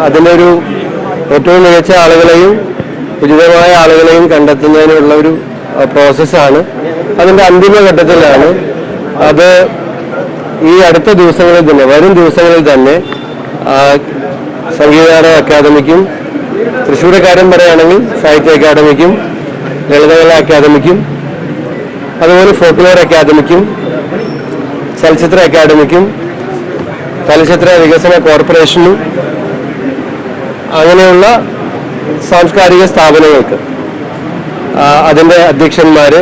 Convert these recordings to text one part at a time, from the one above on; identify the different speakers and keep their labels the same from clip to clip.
Speaker 1: അതിൻ്റെ ഒരു ഏറ്റവും മികച്ച ആളുകളെയും ഉചിതമായ ആളുകളെയും കണ്ടെത്തുന്നതിനുള്ള ഒരു പ്രോസസ്സാണ്. അതിൻ്റെ അന്തിമഘട്ടത്തിലാണ്. അത് ഈ അടുത്ത ദിവസങ്ങളിൽ തന്നെ, വരും ദിവസങ്ങളിൽ തന്നെ സംഗീതനാടക അക്കാദമിക്കും, തൃശ്ശൂരെ കാര്യം പറയുകയാണെങ്കിൽ സാഹിത്യ അക്കാദമിക്കും, ലളിതകല അക്കാദമിക്കും, അതുപോലെ ഫോക്ലോർ അക്കാദമിക്കും, ചലച്ചിത്ര അക്കാദമിക്കും, ചലച്ചിത്ര വികസന കോർപ്പറേഷനും അങ്ങനെയുള്ള സാംസ്കാരിക സ്ഥാപനങ്ങൾക്ക് അതിൻ്റെ അധ്യക്ഷന്മാർ,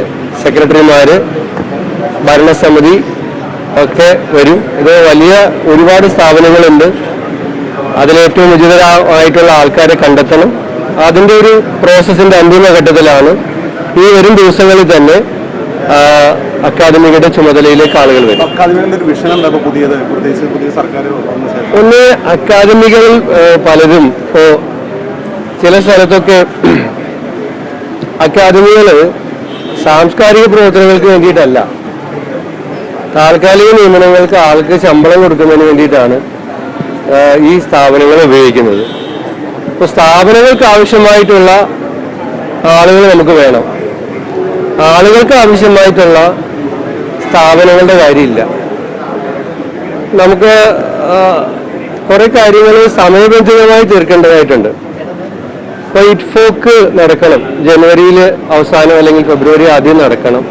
Speaker 1: സെക്രട്ടറിമാർ, ഭരണസമിതി ഒക്കെ വരും. ഇത് വലിയ ഒരുപാട് സ്ഥാപനങ്ങളുണ്ട്. അതിലേറ്റവും ഉചിതമായിട്ടുള്ള ആൾക്കാരെ കണ്ടെത്തണം. അതിൻ്റെ ഒരു പ്രോസസ്സിൻ്റെ അന്തിമഘട്ടത്തിലാണ്. ഈ വരും ദിവസങ്ങളിൽ തന്നെ അക്കാദമിയുടെ ചുമതലയിലേക്ക് ആളുകൾ വരും. ഒന്ന്, അക്കാദമികൾ പലരും ഇപ്പോൾ ചില സ്ഥലത്തൊക്കെ അക്കാദമികൾ സാംസ്കാരിക പ്രവർത്തനങ്ങൾക്ക് വേണ്ടിയിട്ടല്ല, താൽക്കാലിക നിയമനങ്ങൾക്ക് ആൾക്ക് ശമ്പളം കൊടുക്കുന്നതിന് വേണ്ടിയിട്ടാണ് ഈ സ്ഥാപനങ്ങൾ ഉപയോഗിക്കുന്നത്. ഇപ്പോൾ സ്ഥാപനങ്ങൾക്ക് ആവശ്യമായിട്ടുള്ള ആളുകൾ നമുക്ക് വേണം. ആളുകൾക്ക് ആവശ്യമായിട്ടുള്ള സ്ഥാപനങ്ങളുടെ കാര്യമില്ല. നമുക്ക് കുറേ കാര്യങ്ങൾ സമയബന്ധിതമായി തീർക്കേണ്ടതായിട്ടുണ്ട്. ഇപ്പോൾ ഇറ്റ്ഫോക്ക് നടക്കണം, ജനുവരിയിൽ അവസാനം അല്ലെങ്കിൽ ഫെബ്രുവരി ആദ്യം നടക്കണം.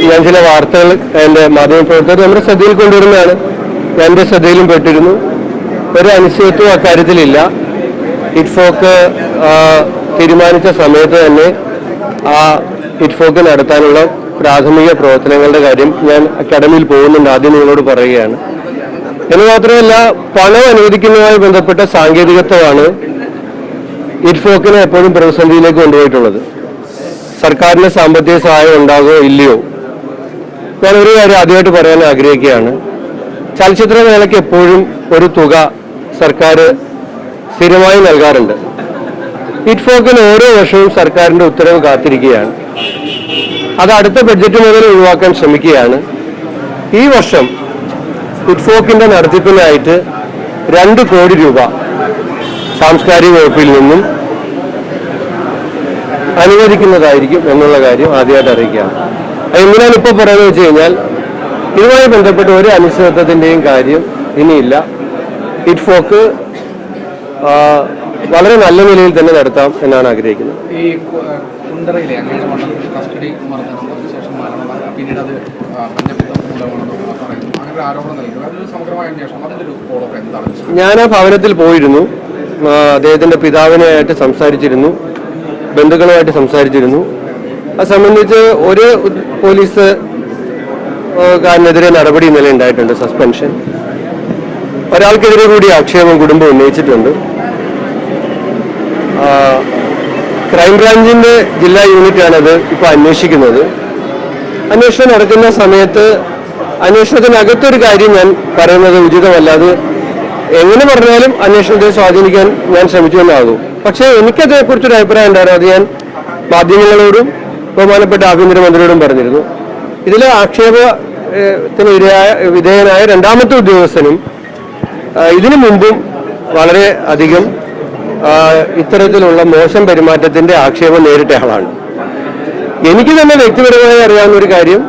Speaker 1: ഞാൻ ചില വാർത്തകൾ എൻ്റെ മാധ്യമപ്രവർത്തകർ നമ്മുടെ ശ്രദ്ധയിൽ കൊണ്ടുവരുന്നതാണ്. ഞാൻ എൻ്റെ ശ്രദ്ധയിലും പെട്ടിരുന്നു. ഒരു അനിശ്ചിതത്വം അക്കാര്യത്തിലില്ല. ഇറ്റ്ഫോക്ക് തീരുമാനിച്ച സമയത്ത് തന്നെ ആ ഇറ്റ്ഫോക്ക് നടത്താനുള്ള പ്രാഥമിക പ്രവർത്തനങ്ങളുടെ കാര്യം ഞാൻ അക്കാദമിയിൽ പോകുന്നുണ്ട്, ആദ്യം നിങ്ങളോട് പറയുകയാണ്. എന്ന് മാത്രമല്ല, പണം അനുവദിക്കുന്നതുമായി ബന്ധപ്പെട്ട സാങ്കേതികത്വമാണ് ഇറ്റ്ഫോക്കിനെ എപ്പോഴും പ്രതിസന്ധിയിലേക്ക് കൊണ്ടുപോയിട്ടുള്ളത്. സർക്കാരിന് സാമ്പത്തിക സഹായം ഉണ്ടാകുമോ ഇല്ലയോ? ഞാൻ ഒരു കാര്യം ആദ്യമായിട്ട് പറയാൻ ആഗ്രഹിക്കുകയാണ്. ചലച്ചിത്ര മേളയ്ക്ക് എപ്പോഴും ഒരു തുക സർക്കാർ സ്ഥിരമായി നൽകാറുണ്ട്. ഇറ്റ്ഫോക്കിന് ഓരോ വർഷവും സർക്കാരിൻ്റെ ഉത്തരവ് കാത്തിരിക്കുകയാണ്. അത് അടുത്ത ബഡ്ജറ്റ് മുതൽ ഒഴിവാക്കാൻ ശ്രമിക്കുകയാണ്. ഈ വർഷം ഇറ്റ്ഫോക്കിൻ്റെ നടത്തിപ്പിനായിട്ട് 2 കോടി രൂപ സാംസ്കാരിക വകുപ്പിൽ നിന്നും അനുവദിക്കുന്നതായിരിക്കും എന്നുള്ള കാര്യം ആദ്യമായിട്ട് അറിയിക്കുകയാണ്. അതെങ്ങനെയാണ് ഇപ്പോൾ പറയുന്നത് വെച്ച് കഴിഞ്ഞാൽ, ഇതുമായി ബന്ധപ്പെട്ട് ഒരു അനിശ്ചിതത്വത്തിൻ്റെയും കാര്യം ഇനിയില്ല. ഇറ്റ്ഫോക്ക് വളരെ നല്ല നിലയിൽ തന്നെ നടത്താം എന്നാണ് ആഗ്രഹിക്കുന്നത്. ഞാൻ ആ ഭവനത്തിൽ പോയിരുന്നു. അദ്ദേഹത്തിൻ്റെ പിതാവിനായിട്ട് സംസാരിച്ചിരുന്നു, ബന്ധുക്കളുമായിട്ട് സംസാരിച്ചിരുന്നു. അത് സംബന്ധിച്ച് ഒരു പോലീസുകാരനെതിരെ നടപടി ഇന്നലെ ഉണ്ടായിട്ടുണ്ട്, സസ്പെൻഷൻ. ഒരാൾക്കെതിരെ കൂടി ആക്ഷേപം കുടുംബം ഉന്നയിച്ചിട്ടുണ്ട്. ക്രൈംബ്രാഞ്ചിൻ്റെ ജില്ലാ യൂണിറ്റാണത് ഇപ്പോൾ അന്വേഷിക്കുന്നത്. അന്വേഷണം നടക്കുന്ന സമയത്ത് അന്വേഷണത്തിനകത്തൊരു കാര്യം ഞാൻ പറയുന്നത് ഉചിതമല്ല. അത് എങ്ങനെ പറഞ്ഞാലും അന്വേഷണത്തെ സ്വാധീനിക്കാൻ ഞാൻ ശ്രമിച്ചുവെന്നാകും. പക്ഷേ എനിക്കതേക്കുറിച്ചൊരു അഭിപ്രായം ഉണ്ടായിരുന്നു. അത് ഞാൻ മാധ്യമങ്ങളോടും ബഹുമാനപ്പെട്ട ആഭ്യന്തരമന്ത്രിയോടും പറഞ്ഞിരുന്നു. ഇതിൽ ആക്ഷേപത്തിന് വിധേയനായ രണ്ടാമത്തെ ഉദ്യോഗസ്ഥനും ഇതിനു മുമ്പും വളരെ അധികം ഇത്തരത്തിലുള്ള മോശം പെരുമാറ്റത്തിൻ്റെ ആക്ഷേപം നേരിട്ട ആളാണ്. എനിക്ക് തന്നെ വ്യക്തിപരമായി അറിയാവുന്ന ഒരു കാര്യം,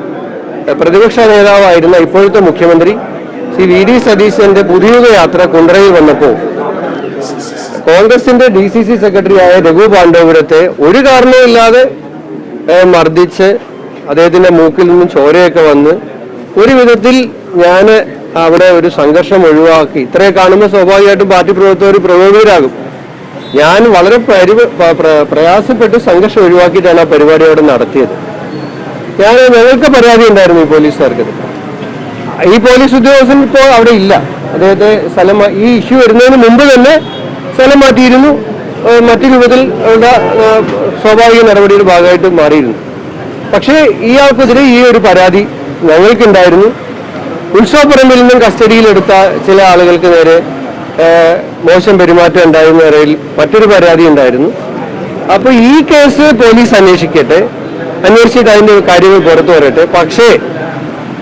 Speaker 1: പ്രതിപക്ഷ നേതാവായിരുന്ന ഇപ്പോഴത്തെ മുഖ്യമന്ത്രി ശ്രീ വി.ഡി. സതീശന്റെ പുതിയ യാത്ര കുണ്ടറയിൽ വന്നപ്പോൾ കോൺഗ്രസിന്റെ DCC സെക്രട്ടറിയായ രഘു പാണ്ഡവപുരത്തെ ഒരു കാരണവുമില്ലാതെ മർദ്ദിച്ച് അദ്ദേഹത്തിന്റെ മൂക്കിൽ നിന്നും ചോരയൊക്കെ വന്ന് ഒരു വിധത്തിൽ ഞാൻ അവിടെ ഒരു സംഘർഷം ഒഴിവാക്കി. ഇത്രയെ കാണുമ്പോൾ സ്വാഭാവികമായിട്ടും പാർട്ടി പ്രവർത്തകർ പ്രകോപിതരാകും. ഞാൻ വളരെ പ്രയാസപ്പെട്ട് സംഘർഷം ഒഴിവാക്കിയിട്ടാണ് ആ പരിപാടി അവിടെ നടത്തിയത്. ഞങ്ങൾക്ക് പരാതി ഉണ്ടായിരുന്നു ഈ പോലീസുകാർക്ക്. ഈ പോലീസ് ഉദ്യോഗസ്ഥൻ ഇപ്പോൾ അവിടെ ഇല്ല. അദ്ദേഹത്തെ ഈ ഇഷ്യൂ വരുന്നതിന് മുമ്പ് തന്നെ സ്ഥലം മാറ്റിയിരുന്നു. മറ്റു രൂപത്തിൽ സ്വാഭാവിക നടപടിയുടെ ഭാഗമായിട്ട് മാറിയിരുന്നു. പക്ഷേ ഇയാൾക്കെതിരെ ഈ ഒരു പരാതി ഞങ്ങൾക്കുണ്ടായിരുന്നു. ഉത്സവപ്പറമ്പിൽ നിന്നും കസ്റ്റഡിയിലെടുത്ത ചില ആളുകൾക്ക് നേരെ മോശം പെരുമാറ്റം ഉണ്ടായിരുന്ന നിലയിൽ മറ്റൊരു പരാതി ഉണ്ടായിരുന്നു. അപ്പോൾ ഈ കേസ് പോലീസ് അന്വേഷിക്കട്ടെ, അന്വേഷിച്ചിട്ട് അതിൻ്റെ കാര്യങ്ങൾ പുറത്തു വരട്ടെ. പക്ഷേ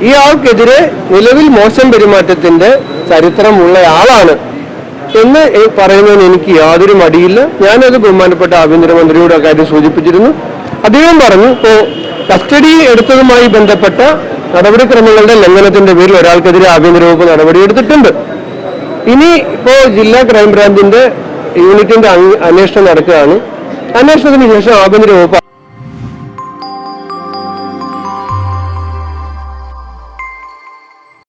Speaker 1: ഇയാൾക്കെതിരെ നിലവിൽ മോശം പെരുമാറ്റത്തിൻ്റെ ചരിത്രമുള്ള ആളാണ് എന്ന് പറയുന്നതിന് എനിക്ക് യാതൊരു മടിയില്ല. ഞാനത് ബഹുമാനപ്പെട്ട ആഭ്യന്തരമന്ത്രിയോട് അക്കാര്യം സൂചിപ്പിച്ചിരുന്നു. അദ്ദേഹം പറഞ്ഞു, ഇപ്പോൾ കസ്റ്റഡി എടുത്തതുമായി ബന്ധപ്പെട്ട നടപടിക്രമങ്ങളുടെ ലംഘനത്തിന്റെ പേരിൽ ഒരാൾക്കെതിരെ ആഭ്യന്തര വകുപ്പ് നടപടിയെടുത്തിട്ടുണ്ട്. ഇനി ഇപ്പോൾ ജില്ലാ ക്രൈംബ്രാഞ്ചിന്റെ യൂണിറ്റിന്റെ അന്വേഷണം നടക്കുകയാണ്. അന്വേഷണത്തിന് ശേഷം ആഭ്യന്തര വകുപ്പ്